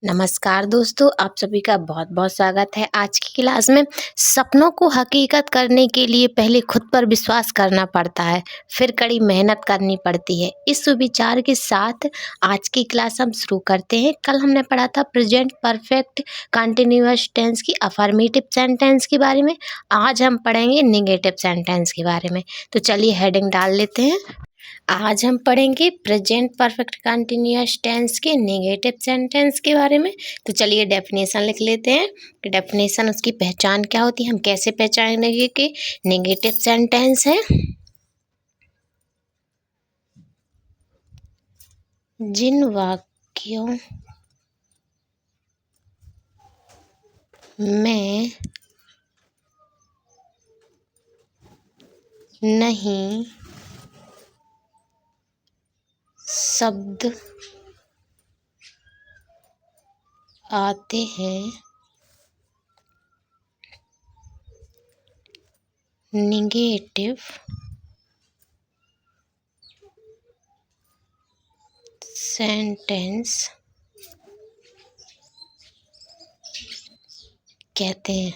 नमस्कार दोस्तों, आप सभी का बहुत बहुत स्वागत है। आज की क्लास में सपनों को हकीकत करने के लिए पहले खुद पर विश्वास करना पड़ता है, फिर कड़ी मेहनत करनी पड़ती है। इस सुविचार के साथ आज की क्लास हम शुरू करते हैं। कल हमने पढ़ा था प्रेजेंट परफेक्ट कंटिन्यूअस टेंस की अफर्मेटिव सेंटेंस के बारे में। आज हम पढ़ेंगे नेगेटिव सेंटेंस के बारे में। तो चलिए हेडिंग डाल लेते हैं। आज हम पढ़ेंगे प्रेजेंट परफेक्ट कंटिन्यूअस टेंस के नेगेटिव सेंटेंस के बारे में। तो चलिए डेफिनेशन लिख लेते हैं कि डेफिनेशन उसकी पहचान क्या होती है, हम कैसे पहचानेंगे कि नेगेटिव सेंटेंस है। जिन वाक्यों में नहीं शब्द आते हैं, नेगेटिव सेंटेंस कहते हैं।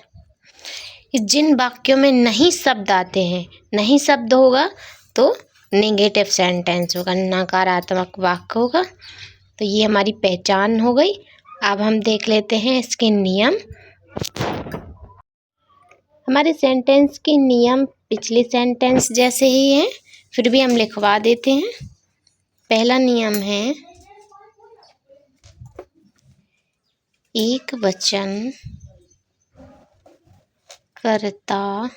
जिन वाक्यों में नहीं शब्द आते हैं, नहीं शब्द होगा तो नेगेटिव सेंटेंस होगा, नकारात्मक वाक्य होगा। तो ये हमारी पहचान हो गई। अब हम देख लेते हैं इसके नियम। हमारे सेंटेंस के नियम पिछले सेंटेंस जैसे ही हैं, फिर भी हम लिखवा देते हैं। पहला नियम है एक वचन कर्ता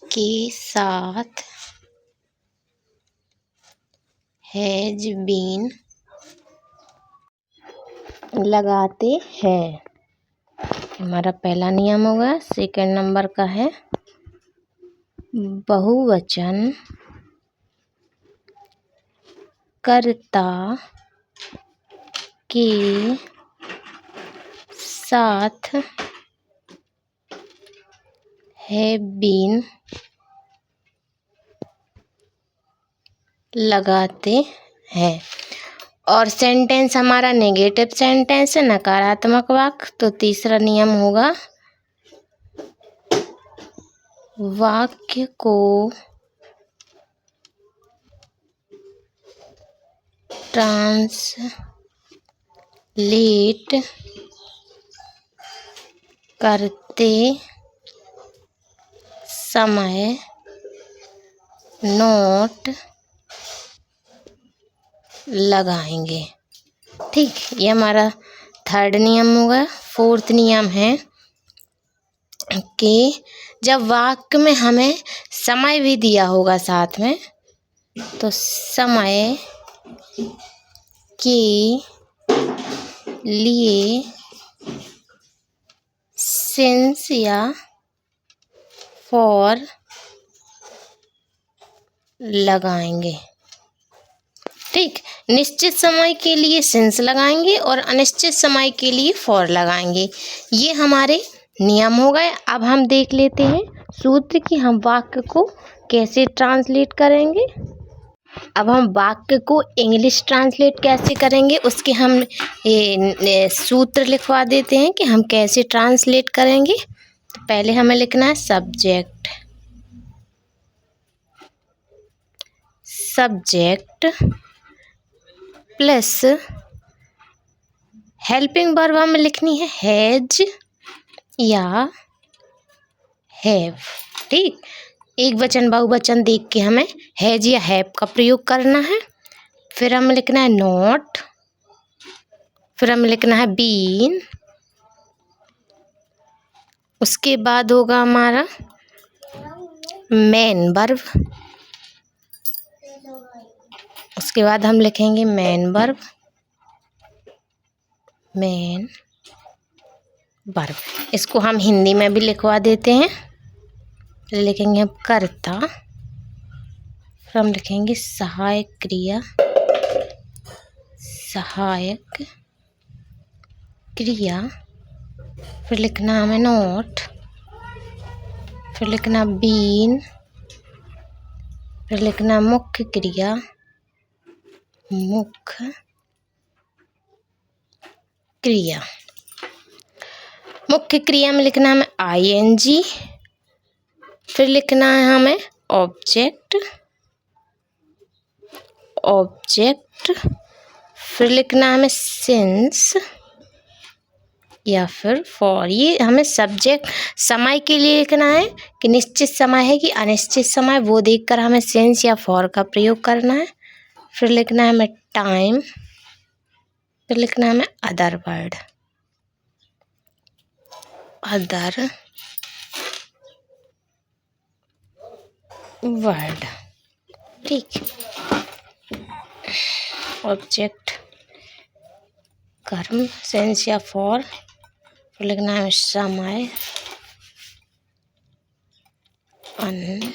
के साथ हैज बीन लगाते हैं। हमारा पहला नियम होगा। सेकंड नंबर का है बहुवचन कर्ता के साथ हैव बीन लगाते हैं। और सेंटेंस हमारा नेगेटिव सेंटेंस है, नकारात्मक वाक्य। तो तीसरा नियम होगा वाक्य को ट्रांसलेट करते समय नोट लगाएंगे। ठीक, ये हमारा थर्ड नियम होगा। फोर्थ नियम है कि जब वाक्य में हमें समय भी दिया होगा साथ में, तो समय के लिए सिंस या फॉर लगाएंगे। ठीक, निश्चित समय के लिए सिंस लगाएंगे और अनिश्चित समय के लिए फॉर लगाएंगे। ये हमारे नियम हो गए। अब हम देख लेते हैं सूत्र कि हम वाक्य को कैसे ट्रांसलेट करेंगे। अब हम वाक्य को इंग्लिश ट्रांसलेट कैसे करेंगे, उसके हम सूत्र लिखवा देते हैं कि हम कैसे ट्रांसलेट करेंगे। तो पहले हमें लिखना है सब्जेक्ट प्लस हेल्पिंग वर्ब हमें लिखनी है हैज या हैव। ठीक, एक वचन बहुवचन देख के हमें हैज या हैव का प्रयोग करना है। फिर हमें लिखना है नॉट, फिर हमें लिखना है बीन, उसके बाद होगा हमारा मेन वर्ब, उसके बाद हम लिखेंगे मेन वर्ब। इसको हम हिंदी में भी लिखवा देते हैं। लिखेंगे हम कर्ता, फिर हम लिखेंगे सहायक क्रिया, फिर लिखना हमें नोट, फिर लिखना बीन, फिर लिखना मुख्य क्रिया, मुख्य क्रिया। मुख्य क्रिया में लिखना है हमें ING, फिर लिखना है हमें ऑब्जेक्ट, फिर लिखना है हमें सिंस या फिर फॉर। ये हमें सब्जेक्ट समय के लिए लिखना है कि निश्चित समय है कि अनिश्चित समय, वो देखकर हमें सिंस या फॉर का प्रयोग करना है। फिर लिखना है हमें टाइम, फिर लिखना है हमें अदर वर्ड। ठीक, ऑब्जेक्ट, कर्म, सेंस या फॉर, फिर लिखना है समय, अन,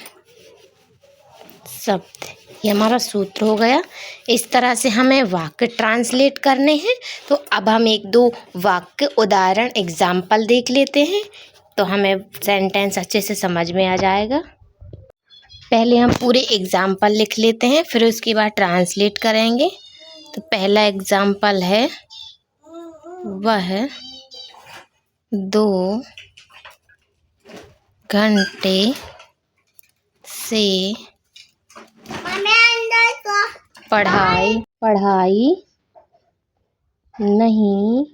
शब्द। ये हमारा सूत्र हो गया। इस तरह से हमें वाक्य ट्रांसलेट करने हैं। तो अब हम एक दो वाक्य उदाहरण एग्जाम्पल देख लेते हैं, तो हमें सेंटेंस अच्छे से समझ में आ जाएगा। पहले हम पूरे एग्जाम्पल लिख लेते हैं, फिर उसके बाद ट्रांसलेट करेंगे। तो पहला एग्जाम्पल है, वह 2 घंटे से पढ़ाई नहीं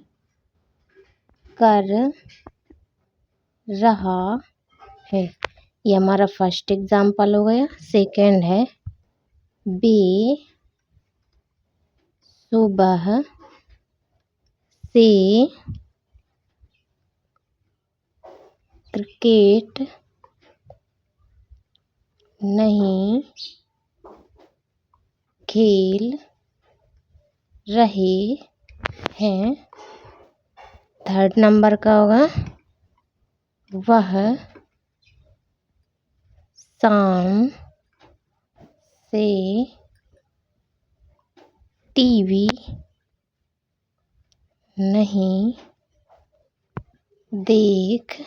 कर रहा है। ये हमारा फर्स्ट एग्जाम्पल हो गया। सेकंड है, वे सुबह से क्रिकेट नहीं खेल रहे हैं। थर्ड नंबर का होगा, वह शाम से टीवी नहीं देख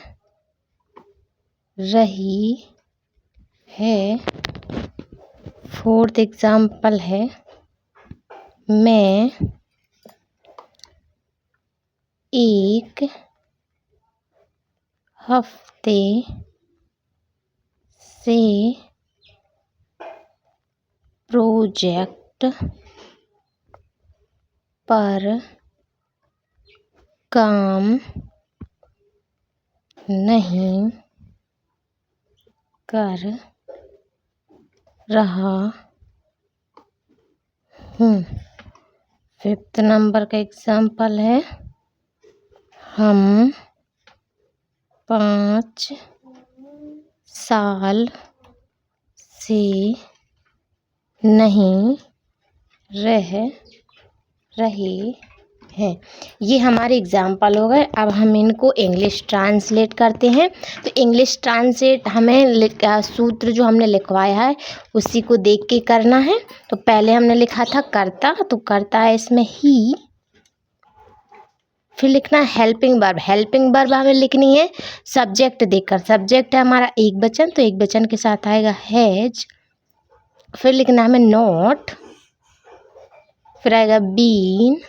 रही है। फोर्थ एग्जाम्पल है, मैं 1 हफ्ते से प्रोजेक्ट पर काम नहीं कर रहा हूँ। फिफ्थ नंबर का एग्जाम्पल है, हम 5 साल से नहीं रह रहे हैं। ये हमारे एग्जाम्पल हो गए। अब हम इनको इंग्लिश ट्रांसलेट करते हैं। तो इंग्लिश ट्रांसलेट हमें सूत्र जो हमने लिखवाया है उसी को देख के करना है। तो पहले हमने लिखा था कर्ता, तो कर्ता है इसमें ही। फिर लिखना है हेल्पिंग वर्ब। हेल्पिंग वर्ब हमें लिखनी है सब्जेक्ट देखकर। सब्जेक्ट है हमारा एक वचन, तो एक वचन के साथ आएगा हैज। फिर लिखना है हमें नॉट, फिर आएगा बीन,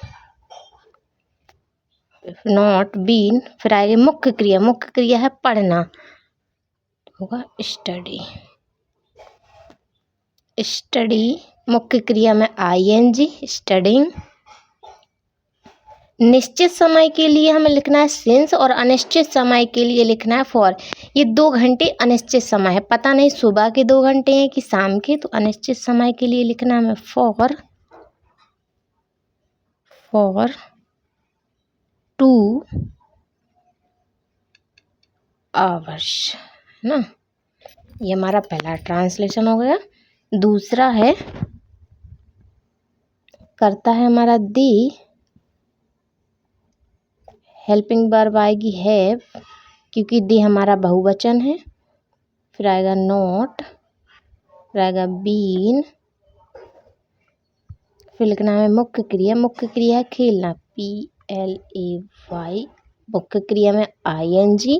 नॉट बीन, फिर आएगी मुख्य क्रिया। मुख्य क्रिया है पढ़ना, होगा स्टडी। मुख्य क्रिया में ING, स्टडिंग। निश्चित समय के लिए हमें लिखना है सिंस, और अनिश्चित समय के लिए लिखना है फॉर। ये 2 घंटे अनिश्चित समय है, पता नहीं सुबह के 2 घंटे हैं कि शाम के, तो अनिश्चित समय के लिए लिखना है हमें फॉर 2 आवर्स, है ना। ये हमारा पहला ट्रांसलेशन हो गया। दूसरा है, करता है हमारा दी, हेल्पिंग वर्ब आएगी हैव, क्योंकि दी हमारा बहुवचन है। फिर आएगा नॉट, फिर आएगा बीन, फिर लिखना है मुख्य क्रिया। मुख्य क्रिया है खेलना, PLAY। मुख्य क्रिया में ING,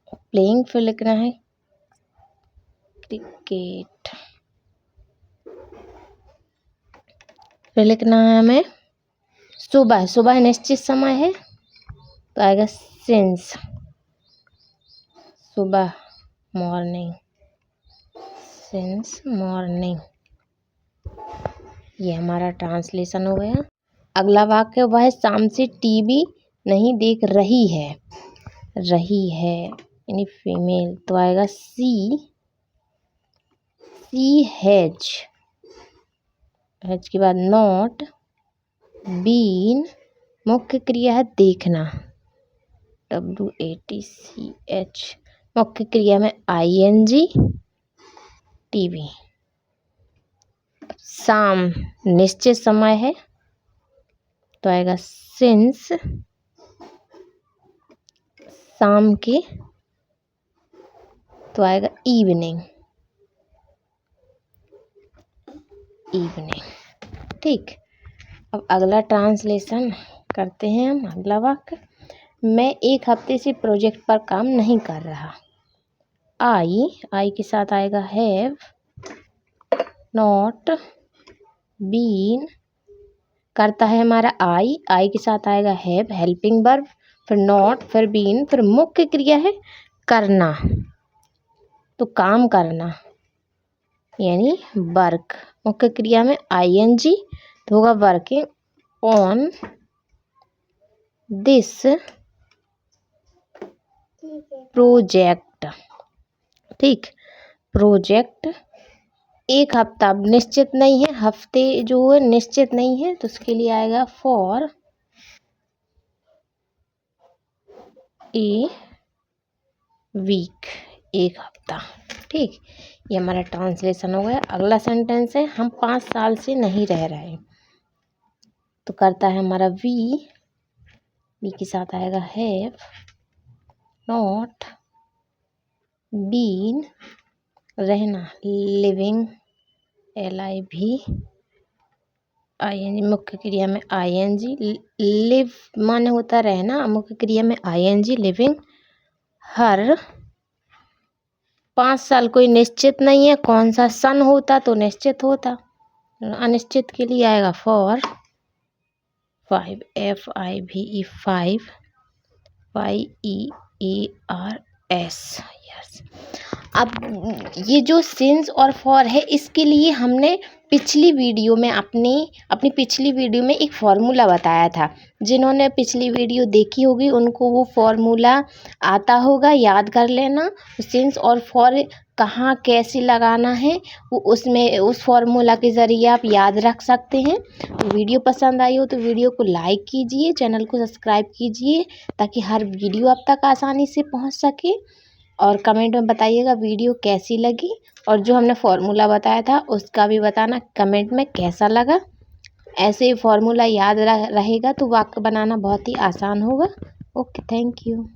प्लेइंग। फिर लिखना है क्रिकेट। फिर लिखना है हमें सुबह, सुबह निश्चित समय है तो आएगा सिंस, सुबह मॉर्निंग, सिंस मॉर्निंग। ये हमारा ट्रांसलेशन हो गया। अगला वाक्य, वह शाम से टीवी नहीं देख रही है, रही है यानी फीमेल तो आएगा सी हैज, हैज के बाद नॉट, बीन मुख्य क्रिया है देखना, WATCH, मुख्य क्रिया में ING, टीवी। शाम निश्चित समय है तो आएगा सिंस, शाम के तो आएगा इवनिंग, इवनिंग। ठीक, अब अगला ट्रांसलेशन करते हैं हम। अगला वाक्य, मैं एक हफ्ते से प्रोजेक्ट पर काम नहीं कर रहा। आई के साथ आएगा हैव, नॉट, बीन, करता है हमारा आई के साथ आएगा हैव हेल्पिंग वर्ब, फिर नॉट, फिर बीन, फिर मुख्य क्रिया है करना, तो काम करना यानी वर्क, मुख्य क्रिया में ING तो होगा वर्किंग ऑन दिस प्रोजेक्ट। ठीक, प्रोजेक्ट एक हफ्ता निश्चित नहीं है, हफ्ते जो है निश्चित नहीं है तो उसके लिए आएगा फॉर ए वीक, एक हफ्ता। ठीक, ये हमारा ट्रांसलेशन हो गया। अगला सेंटेंस है, हम 5 साल से नहीं रह रहे, तो करता है हमारा वी के साथ आएगा हैव, नॉट, बीन, रहना लिविंग, LIV, ING, मुख्य क्रिया में ING, लिव माने होता रहना, मुख्य क्रिया में ING, लिविंग, हर 5 साल कोई निश्चित नहीं है, कौन सा सन होता तो निश्चित होता, अनिश्चित के लिए आएगा फॉर 5, FIVE 5, YEARS, यस। अब ये जो सिंस और फॉर है इसके लिए हमने पिछली वीडियो में अपनी पिछली वीडियो में एक फॉर्मूला बताया था। जिन्होंने पिछली वीडियो देखी होगी उनको वो फॉर्मूला आता होगा, याद कर लेना। सिंस और फॉर कहाँ कैसे लगाना है वो उसमें उस फॉर्मूला के ज़रिए आप याद रख सकते हैं। तो वीडियो पसंद आई हो तो वीडियो को लाइक कीजिए, चैनल को सब्सक्राइब कीजिए ताकि हर वीडियो आप तक आसानी से पहुंच सके। और कमेंट में बताइएगा वीडियो कैसी लगी, और जो हमने फॉर्मूला बताया था उसका भी बताना कमेंट में कैसा लगा। ऐसे ही फॉर्मूला याद रहेगा तो वाक्य बनाना बहुत ही आसान होगा। Okay, thank you.